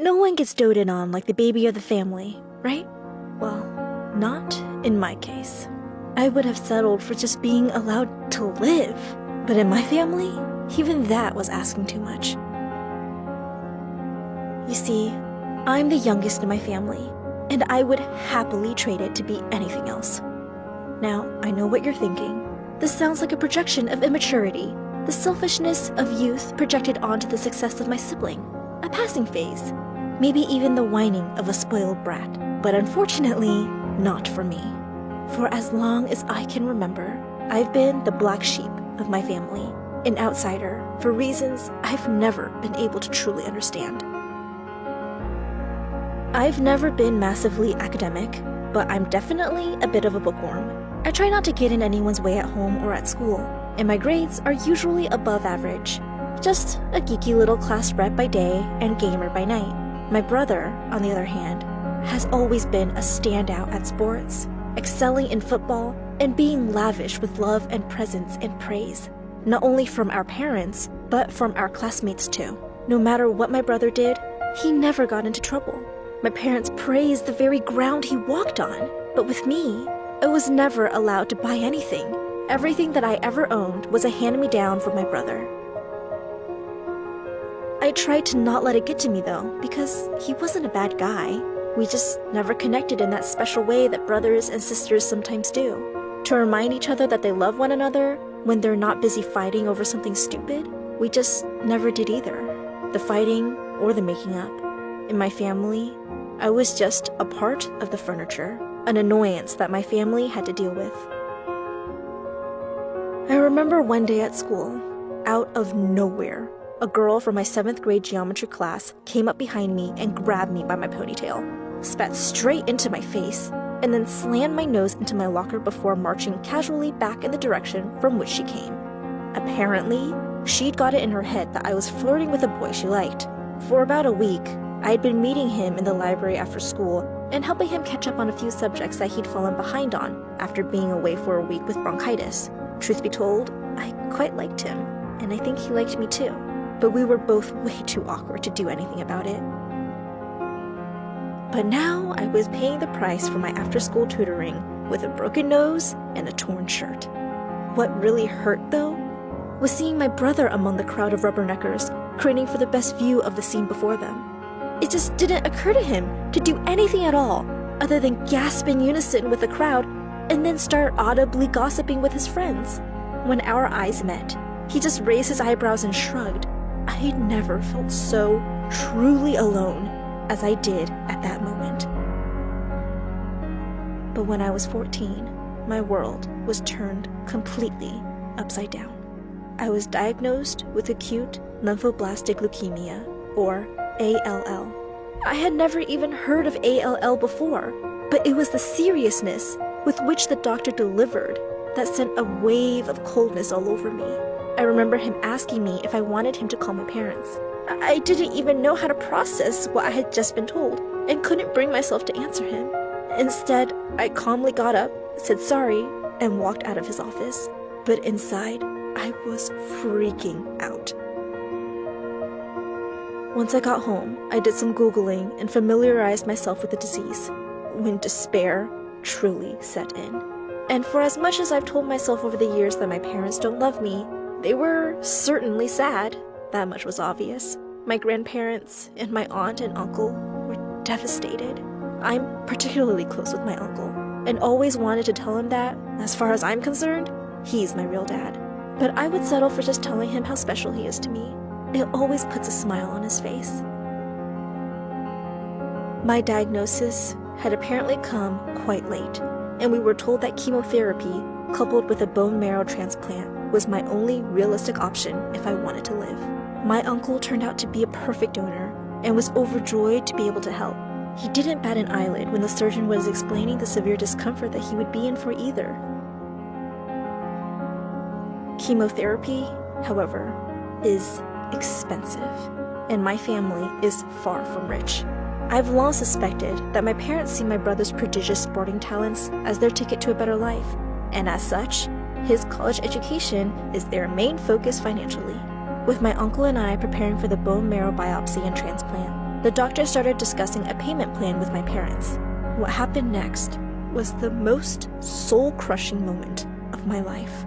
No one gets doted on like the baby of the family, right? Well, not in my case. I would have settled for just being allowed to live. But in my family, even that was asking too much. You see, I'm the youngest in my family, and I would happily trade it to be anything else. Now, I know what you're thinking. This sounds like a projection of immaturity, the selfishness of youth projected onto the success of my sibling, a passing phase, maybe even the whining of a spoiled brat. But unfortunately, not for me. For as long as I can remember, I've been the black sheep of my family, an outsider for reasons I've never been able to truly understand. I've never been massively academic, but I'm definitely a bit of a bookworm. I try not to get in anyone's way at home or at school, and my grades are usually above average. Just a geeky little class rep by day and gamer by night. My brother, on the other hand, has always been a standout at sports, excelling in football, and being lavish with love and presence and praise, not only from our parents, but from our classmates too. No matter what my brother did, he never got into trouble. My parents praised the very ground he walked on, but with me, I was never allowed to buy anything. Everything that I ever owned was a hand-me-down from my brother. I tried to not let it get to me though, because he wasn't a bad guy. We just never connected in that special way that brothers and sisters sometimes do. To remind each other that they love one another when they're not busy fighting over something stupid, we just never did either. The fighting or the making up. In my family, I was just a part of the furniture, an annoyance that my family had to deal with. I remember one day at school, out of nowhere, a girl from my 7th grade geometry class came up behind me and grabbed me by my ponytail, spat straight into my face, and then slammed my nose into my locker before marching casually back in the direction from which she came. Apparently, she'd got it in her head that I was flirting with a boy she liked. For about a week, I had been meeting him in the library after school and helping him catch up on a few subjects that he'd fallen behind on after being away for a week with bronchitis. Truth be told, I quite liked him, and I think he liked me too, but we were both way too awkward to do anything about it. But now I was paying the price for my after-school tutoring with a broken nose and a torn shirt. What really hurt, though, was seeing my brother among the crowd of rubberneckers, craning for the best view of the scene before them. It just didn't occur to him to do anything at all other than gasp in unison with the crowd and then start audibly gossiping with his friends. When our eyes met, he just raised his eyebrows and shrugged. I had never felt so truly alone as I did at that moment. But when I was 14, my world was turned completely upside down. I was diagnosed with acute lymphoblastic leukemia, or ALL. I had never even heard of ALL before, but it was the seriousness with which the doctor delivered that sent a wave of coldness all over me. I remember him asking me if I wanted him to call my parents. I didn't even know how to process what I had just been told and couldn't bring myself to answer him. Instead, I calmly got up, said sorry, and walked out of his office. But inside, I was freaking out. Once I got home, I did some Googling and familiarized myself with the disease, when despair truly set in. And for as much as I've told myself over the years that my parents don't love me, they were certainly sad. That much was obvious. My grandparents and my aunt and uncle were devastated. I'm particularly close with my uncle, and always wanted to tell him that, as far as I'm concerned, he's my real dad. But I would settle for just telling him how special he is to me. It always puts a smile on his face. My diagnosis had apparently come quite late, and we were told that chemotherapy, coupled with a bone marrow transplant, was my only realistic option if I wanted to live. My uncle turned out to be a perfect donor and was overjoyed to be able to help. He didn't bat an eyelid when the surgeon was explaining the severe discomfort that he would be in for either. Chemotherapy, however, is expensive, and my family is far from rich. I've long suspected that my parents see my brother's prodigious sporting talents as their ticket to a better life, and as such, his college education is their main focus financially. With my uncle and I preparing for the bone marrow biopsy and transplant, The doctor started discussing a payment plan with my parents. What happened next was the most soul-crushing moment of my life.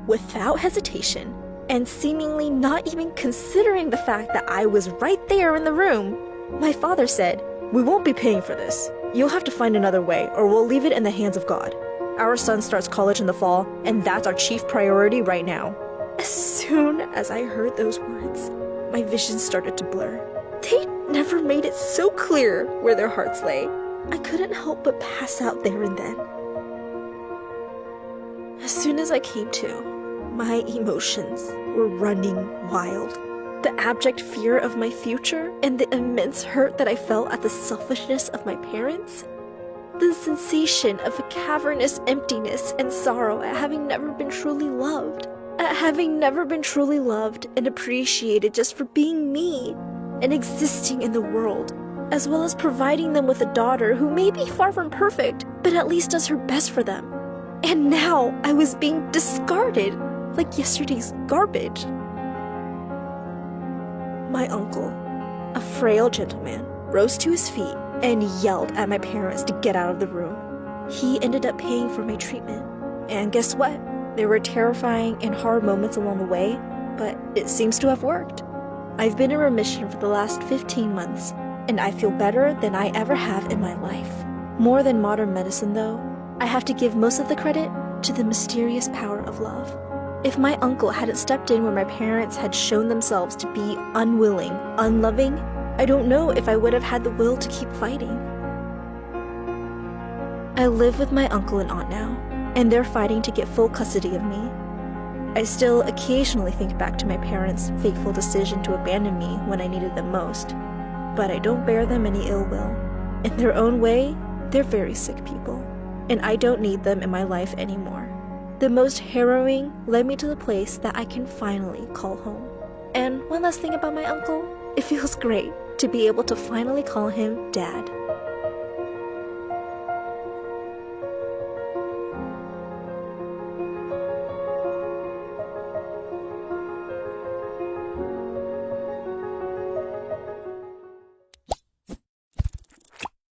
Without hesitation, and seemingly not even considering the fact that I was right there in the room, my father said, "We won't be paying for this. You'll have to find another way, or we'll leave it in the hands of God. Our son starts college in the fall, and that's our chief priority right now." As soon as I heard those words, my vision started to blur. They never made it so clear where their hearts lay. I couldn't help but pass out there and then. As soon as I came to, my emotions were running wild. The abject fear of my future and the immense hurt that I felt at the selfishness of my parents. The sensation of a cavernous emptiness and sorrow at having never been truly loved. At having never been truly loved and appreciated just for being me and existing in the world, as well as providing them with a daughter who may be far from perfect, but at least does her best for them. And now I was being discarded like yesterday's garbage. My uncle, a frail gentleman, rose to his feet and yelled at my parents to get out of the room. He ended up paying for my treatment. And guess what? There were terrifying and hard moments along the way, but it seems to have worked. I've been in remission for the last 15 months, and I feel better than I ever have in my life. More than modern medicine, though, I have to give most of the credit to the mysterious power of love. If my uncle hadn't stepped in where my parents had shown themselves to be unwilling, unloving, I don't know if I would have had the will to keep fighting. I live with my uncle and aunt now, and they're fighting to get full custody of me. I still occasionally think back to my parents' fateful decision to abandon me when I needed them most, but I don't bear them any ill will. In their own way, they're very sick people, and I don't need them in my life anymore. The most harrowing led me to the place that I can finally call home. And one last thing about my uncle, it feels great to be able to finally call him Dad.